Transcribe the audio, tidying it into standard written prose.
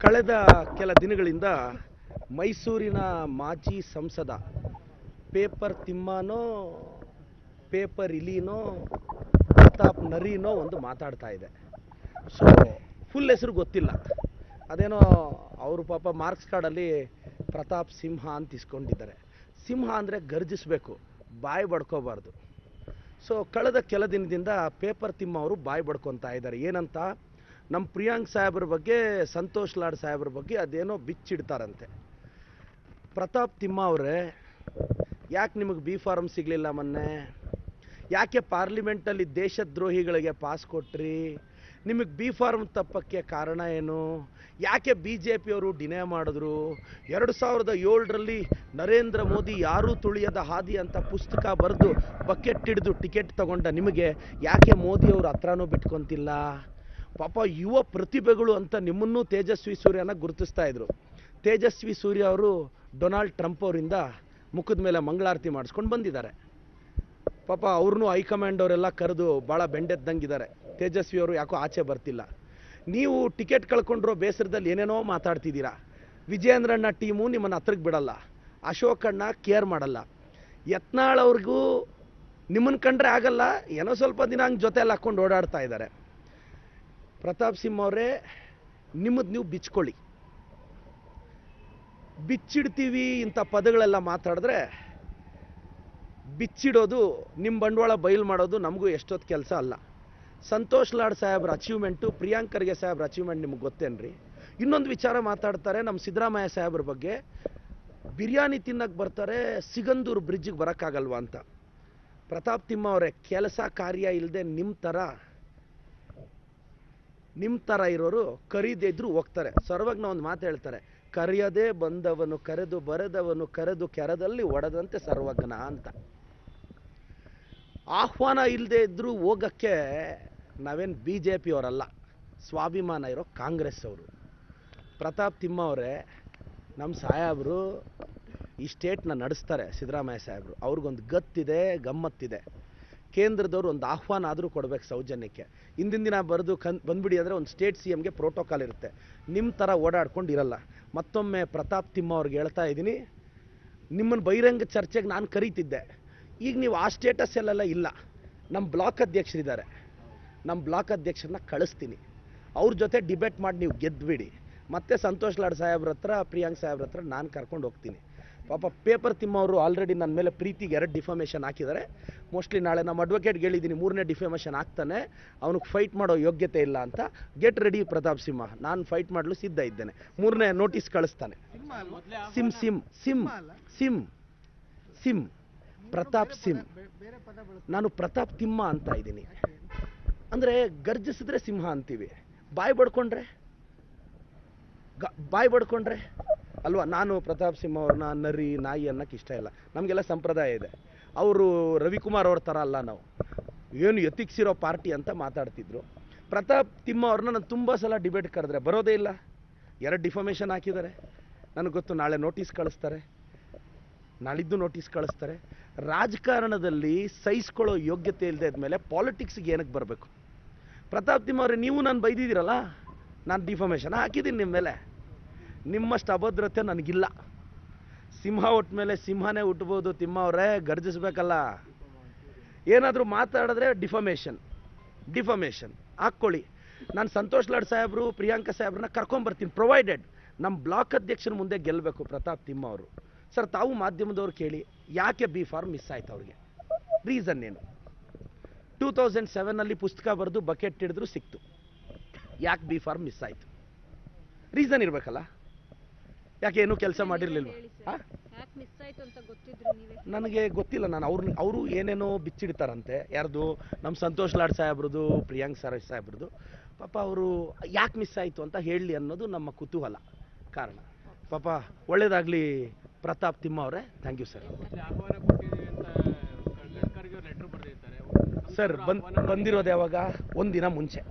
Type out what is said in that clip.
ಕಳೆದ ಕೆಲ ದಿನಗಳಿಂದ ಮೈಸೂರಿನ ಮಾಜಿ ಸಂಸದ ಪೇಪರ್ ತಿಮ್ಮನೋ ಪೇಪರ್ ಇಲಿನೋ ಪ್ರತಾಪ್ ನರಿನೋ ಒಂದು ಮಾತಾಡ್ತಾ ಇದೆ. ಸೊ ಫುಲ್ ಹೆಸರು ಗೊತ್ತಿಲ್ಲ, ಅದೇನೋ ಅವರು ಪಾಪ ಮಾರ್ಕ್ಸ್ ಕಾರ್ಡಲ್ಲಿ ಪ್ರತಾಪ್ ಸಿಂಹ ಅಂತ ಇಸ್ಕೊಂಡಿದ್ದಾರೆ. ಸಿಂಹ ಅಂದರೆ ಗರ್ಜಿಸಬೇಕು, ಬಾಯಿ ಬಡ್ಕೋಬಾರ್ದು. ಸೊ ಕಳೆದ ಕೆಲ ದಿನದಿಂದ ಪೇಪರ್ ತಿಮ್ಮ ಅವರು ಬಾಯಿ ಬಡ್ಕೊತಾ ಇದ್ದಾರೆ. ಏನಂತ, ನಮ್ಮ ಪ್ರಿಯಾಂಕ್ ಸಾಹೇಬ್ರ ಬಗ್ಗೆ, ಸಂತೋಷ್ ಲಾಡ್ ಸಾಹೇಬ್ರ ಬಗ್ಗೆ ಅದೇನೋ ಬಿಚ್ಚಿಡ್ತಾರಂತೆ. ಪ್ರತಾಪ್ ತಿಮ್ಮ ಅವರೇ, ಯಾಕೆ ನಿಮಗೆ ಬಿ ಫಾರ್ಮ್ ಸಿಗಲಿಲ್ಲ ಮೊನ್ನೆ? ಯಾಕೆ ಪಾರ್ಲಿಮೆಂಟಲ್ಲಿ ದೇಶದ್ರೋಹಿಗಳಿಗೆ ಪಾಸ್ ಕೊಟ್ರಿ? ನಿಮಗೆ ಬಿ ಫಾರ್ಮ್ ತಪ್ಪಕ್ಕೆ ಕಾರಣ ಏನು? ಯಾಕೆ ಬಿ ಜೆ ಪಿಯವರು ಡಿನೇ ಮಾಡಿದ್ರು? 2007ರಲ್ಲಿ ನರೇಂದ್ರ ಮೋದಿ ಯಾರೂ ತುಳಿಯದ ಹಾದಿ ಅಂತ ಪುಸ್ತಕ ಬರೆದು ಬಕೆಟ್ ಹಿಡಿದು ಟಿಕೆಟ್ ತಗೊಂಡ ನಿಮಗೆ ಯಾಕೆ ಮೋದಿಯವರು ಹತ್ರನೂ ಬಿಟ್ಕೊತಿಲ್ಲ? ಪಾಪ ಯುವ ಪ್ರತಿಭೆಗಳು ಅಂತ ನಿಮ್ಮನ್ನೂ ತೇಜಸ್ವಿ ಸೂರ್ಯನ ಗುರುತಿಸ್ತಾ ಇದ್ರು. ತೇಜಸ್ವಿ ಸೂರ್ಯ ಅವರು ಡೊನಾಲ್ಡ್ ಟ್ರಂಪ್ ಅವರಿಂದ ಮುಖದ ಮೇಲೆ ಮಂಗಳಾರತಿ ಮಾಡಿಸ್ಕೊಂಡು ಬಂದಿದ್ದಾರೆ. ಪಾಪ ಅವ್ರನ್ನೂ ಹೈಕಮಾಂಡ್ ಅವರೆಲ್ಲ ಕರೆದು ಭಾಳ ಬೆಂಡೆದ್ದಂಗಿದ್ದಾರೆ. ತೇಜಸ್ವಿ ಅವರು ಯಾಕೋ ಆಚೆ ಬರ್ತಿಲ್ಲ. ನೀವು ಟಿಕೆಟ್ ಕಳ್ಕೊಂಡ್ರೋ ಬೇಸರದಲ್ಲಿ ಏನೇನೋ ಮಾತಾಡ್ತಿದ್ದೀರಾ. ವಿಜೇಂದ್ರಣ್ಣ ಟೀಮು ನಿಮ್ಮನ್ನು ಹತ್ರಕ್ಕೆ ಬಿಡಲ್ಲ, ಅಶೋಕಣ್ಣ ಕೇರ್ ಮಾಡಲ್ಲ, ಯತ್ನಾಳ್ ಅವ್ರಿಗೂ ನಿಮ್ಮನ್ನು ಕಂಡ್ರೆ ಆಗಲ್ಲ, ಏನೋ ಸ್ವಲ್ಪ ದಿನ ಹಂಗೆ ಜೊತೆಯಲ್ಲಿ ಹಾಕ್ಕೊಂಡು ಓಡಾಡ್ತಾ ಇದ್ದಾರೆ. ಪ್ರತಾಪ್ ಸಿಂಹ ಅವರೇ, ನಿಮ್ಮದು ನೀವು ಬಿಚ್ಕೊಳ್ಳಿ. ಬಿಚ್ಚಿಡ್ತೀವಿ ಇಂಥ ಪದಗಳೆಲ್ಲ ಮಾತಾಡಿದ್ರೆ, ಬಿಚ್ಚಿಡೋದು ನಿಮ್ಮ ಬಂಡವಾಳ ಬಯಲು ಮಾಡೋದು ನಮಗೂ ಎಷ್ಟೊತ್ತು ಕೆಲಸ ಅಲ್ಲ. ಸಂತೋಷ್ ಲಾಡ್ ಸಾಹೇಬ್ರ ಅಚೀವ್ಮೆಂಟು, ಪ್ರಿಯಾಂಕ್ ಖರ್ಗೆ ಸಾಹೇಬ್ರ ಅಚೀವ್ಮೆಂಟ್ ನಿಮ್ಗೆ ಗೊತ್ತೇನ್ರಿ? ಇನ್ನೊಂದು ವಿಚಾರ ಮಾತಾಡ್ತಾರೆ ನಮ್ಮ ಸಿದ್ದರಾಮಯ್ಯ ಸಾಹೇಬ್ರ ಬಗ್ಗೆ. ಬಿರಿಯಾನಿ ತಿನ್ನಕ್ಕೆ ಬರ್ತಾರೆ, ಸಿಗಂದೂರು ಬ್ರಿಡ್ಜಿಗೆ ಬರೋಕ್ಕಾಗಲ್ವಾ ಅಂತ. ಪ್ರತಾಪ್ ತಿಮ್ಮ ಅವರೇ, ಕೆಲಸ ಕಾರ್ಯ ಇಲ್ಲದೆ ನಿಮ್ಮ ಥರ ಇರೋರು ಕರೀದೇ ಇದ್ರು ಹೋಗ್ತಾರೆ. ಸರ್ವಜ್ಞ ಒಂದು ಮಾತು ಹೇಳ್ತಾರೆ, ಕರೆಯದೇ ಬಂದವನು ಕರೆದು, ಬರೆದವನು ಕರೆದು, ಕೆರದಲ್ಲಿ ಒಡೆದಂತೆ ಸರ್ವಜ್ಞ ಅಂತ. ಆಹ್ವಾನ ಇಲ್ಲದೆ ಇದ್ದರೂ ಹೋಗೋಕ್ಕೆ ನಾವೇನು ಬಿ ಜೆ ಪಿಯವರಲ್ಲ, ಸ್ವಾಭಿಮಾನ ಇರೋ ಕಾಂಗ್ರೆಸ್ ಅವರು. ಪ್ರತಾಪ್ ತಿಮ್ಮ ಅವರೇ, ನಮ್ಮ ಸಾಹೇಬರು ಈ ಸ್ಟೇಟ್ನ ನಡೆಸ್ತಾರೆ. ಸಿದ್ದರಾಮಯ್ಯ ಸಾಹೇಬರು ಅವ್ರಿಗೊಂದು ಗತ್ತಿದೆ, ಗಮ್ಮತ್ತಿದೆ. ಕೇಂದ್ರದವ್ರು ಒಂದು ಆಹ್ವಾನ ಆದರೂ ಕೊಡಬೇಕು ಸೌಜನ್ಯಕ್ಕೆ. ಹಿಂದಿನ ದಿನ ಬರೆದು ಬಂದ್ಬಿಡಿ ಅಂದರೆ ಒಂದು ಸ್ಟೇಟ್ ಸಿ ಎಮ್ಗೆ ಪ್ರೋಟೋಕಾಲ್ ಇರುತ್ತೆ. ನಿಮ್ಮ ಥರ ಓಡಾಡ್ಕೊಂಡು ಇರಲ್ಲ. ಮತ್ತೊಮ್ಮೆ ಪ್ರತಾಪ್ ತಿಮ್ಮ ಅವ್ರಿಗೆ ಹೇಳ್ತಾ ಇದ್ದೀನಿ, ನಿಮ್ಮನ್ನು ಬಹಿರಂಗ ಚರ್ಚೆಗೆ ನಾನು ಕರೀತಿದ್ದೆ. ಈಗ ನೀವು ಆ ಸ್ಟೇಟಸ್ಸಲ್ಲೆಲ್ಲ ಇಲ್ಲ. ನಮ್ಮ ಬ್ಲಾಕ್ ಅಧ್ಯಕ್ಷರಿದ್ದಾರೆ, ನಮ್ಮ ಬ್ಲಾಕ್ ಅಧ್ಯಕ್ಷರನ್ನ ಕಳಿಸ್ತೀನಿ. ಅವ್ರ ಜೊತೆ ಡಿಬೇಟ್ ಮಾಡಿ ನೀವು ಗೆದ್ದುಬಿಡಿ. ಮತ್ತೆ ಸಂತೋಷ್ ಲಾಡ್ ಸಾಹೇಬ್ರ ಹತ್ರ, ಪ್ರಿಯಾಂಕ್ ಸಾಹೇಬ್ರ ಹತ್ರ ನಾನು ಕರ್ಕೊಂಡು ಹೋಗ್ತೀನಿ. ಪಾಪ ಪೇಪರ್ ತಿಮ್ಮ ಅವರು ಆಲ್ರೆಡಿ ನನ್ನ ಮೇಲೆ ಪ್ರೀತಿಗೆ 2 ಡಿಫಾಮೇಷನ್ ಹಾಕಿದ್ದಾರೆ. ಮೋಸ್ಟ್ಲಿ ನಾಳೆ ನಮ್ಮ ಅಡ್ವೊಕೇಟ್ಗೆ ಹೇಳಿದ್ದೀನಿ, 3ನೇ ಡಿಫಾಮೇಷನ್ ಹಾಕ್ತಾನೆ, ಅವನಿಗೆ ಫೈಟ್ ಮಾಡೋ ಯೋಗ್ಯತೆ ಇಲ್ಲ ಅಂತ. ಗೆಟ್ ರೆಡಿ ಪ್ರತಾಪ್ ಸಿಂಹ, ನಾನು ಫೈಟ್ ಮಾಡಲು ಸಿದ್ಧ ಇದ್ದೇನೆ. 3ನೇ ನೋಟಿಸ್ ಕಳಿಸ್ತಾನೆ. ಸಿಮ್ ಸಿಮ್ ಸಿಮ್ ಸಿಮ್ ಸಿಮ್ ಪ್ರತಾಪ್ ಸಿಂಹ, ನಾನು ಪ್ರತಾಪ್ ತಿಮ್ಮ ಅಂತ ಇದ್ದೀನಿ. ಅಂದರೆ ಗರ್ಜಿಸಿದ್ರೆ ಸಿಂಹ ಅಂತೀವಿ, ಬಾಯಿ ಬಡ್ಕೊಂಡ್ರೆ ಅಲ್ವಾ? ನಾನು ಪ್ರತಾಪ್ ಸಿಂಹ ಅವ್ರನ್ನ ನರಿ, ನಾಯಿ ಅನ್ನೋಕ್ಕೆ ಇಷ್ಟ ಇಲ್ಲ. ನಮಗೆಲ್ಲ ಸಂಪ್ರದಾಯ ಇದೆ. ಅವರು ರವಿಕುಮಾರ್ ಅವ್ರ ಥರ ಅಲ್ಲ, ನಾವು ಏನು ಎತ್ತಿಕ್ಸಿರೋ ಪಾರ್ಟಿ ಅಂತ ಮಾತಾಡ್ತಿದ್ರು. ಪ್ರತಾಪ್ ತಿಮ್ಮ ಅವ್ರನ್ನ ನಾನು ತುಂಬ ಸಲ ಡಿಬೇಟ್ ಕರೆದ್ರೆ ಬರೋದೇ ಇಲ್ಲ. 2 ಡಿಫಾಮೇಷನ್ ಹಾಕಿದ್ದಾರೆ. ನನಗೆ ಗೊತ್ತು, ನಾಳೆ ನೋಟಿಸ್ ಕಳಿಸ್ತಾರೆ, ನಾಳಿದ್ದು ನೋಟಿಸ್ ಕಳಿಸ್ತಾರೆ. ರಾಜಕಾರಣದಲ್ಲಿ ಸಹಿಸ್ಕೊಳ್ಳೋ ಯೋಗ್ಯತೆ ಇಲ್ಲದೆ ಇದ್ಮೇಲೆ ಪಾಲಿಟಿಕ್ಸ್ಗೆ ಏನಕ್ಕೆ ಬರಬೇಕು? ಪ್ರತಾಪ್ ತಿಮ್ಮ ಅವರೇ, ನೀವು ನಾನು ಬೈದಿದ್ದೀರಲ್ಲ, ನಾನು ಡಿಫಾಮೇಷನ್ ಹಾಕಿದ್ದೀನಿ ನಿಮ್ಮ ಮೇಲೆ. ನಿಮ್ಮಷ್ಟು ಅಭದ್ರತೆ ನನಗಿಲ್ಲ. ಸಿಂಹ ಹುಟ್ಟ ಮೇಲೆ ಸಿಂಹನೇ ಹುಟ್ಬೋದು. ತಿಮ್ಮ ಅವರೇ, ಗರ್ಜಿಸ್ಬೇಕಲ್ಲ. ಏನಾದರೂ ಮಾತಾಡಿದ್ರೆ ಡಿಫಾಮೇಷನ್ ಹಾಕ್ಕೊಳ್ಳಿ. ನಾನು ಸಂತೋಷ್ ಲಾಡ್ ಸಾಹೇಬರು, ಪ್ರಿಯಾಂಕ ಸಾಹೇಬ್ರನ್ನ ಕರ್ಕೊಂಬರ್ತೀನಿ, ಪ್ರೊವೈಡೆಡ್ ನಮ್ಮ ಬ್ಲಾಕ್ ಅಧ್ಯಕ್ಷರ ಮುಂದೆ ಗೆಲ್ಲಬೇಕು ಪ್ರತಾಪ್ ತಿಮ್ಮ ಅವರು. ಸರ್, ತಾವು ಮಾಧ್ಯಮದವ್ರು ಕೇಳಿ, ಯಾಕೆ ಬಿ ಫಾರ್ಮ್ ಮಿಸ್ ಆಯ್ತು ಅವ್ರಿಗೆ? ರೀಸನ್ ಏನು? 2007ನಲ್ಲಿ ಪುಸ್ತಕ ಬರೆದು ಬಕೆಟ್ ಹಿಡಿದ್ರು ಸಿಕ್ತು. ಯಾಕೆ ಬಿ ಫಾರ್ಮ್ ಮಿಸ್ ಆಯಿತು? ರೀಸನ್ ಇರಬೇಕಲ್ಲ. ಯಾಕೆ ಏನೂ ಕೆಲಸ ಮಾಡಿರಲಿಲ್ವ? ನನಗೆ ಗೊತ್ತಿಲ್ಲ. ನಾನು ಅವರು ಏನೇನೋ ಬಿಚ್ಚಿಡ್ತಾರಂತೆ. ಯಾರ್ದು? ನಮ್ಮ ಸಂತೋಷ್ ಲಾಡ್ ಸಾಹೇಬ್ರದ್ದು, ಪ್ರಿಯಾಂಕ್ ಸಾಹೇಬ್ರದ್ದು. ಪಾಪ ಅವರು ಯಾಕೆ ಮಿಸ್ ಆಯಿತು ಅಂತ ಹೇಳಲಿ ಅನ್ನೋದು ನಮ್ಮ ಕುತೂಹಲ, ಕಾರಣ. ಪಾಪ ಒಳ್ಳೇದಾಗಲಿ ಪ್ರತಾಪ್ ತಿಮ್ಮ ಅವರೇ. Thank you sir. ಸರ್ ಬಂದಿರೋದು ಯಾವಾಗ? 1 ದಿನ ಮುಂಚೆ.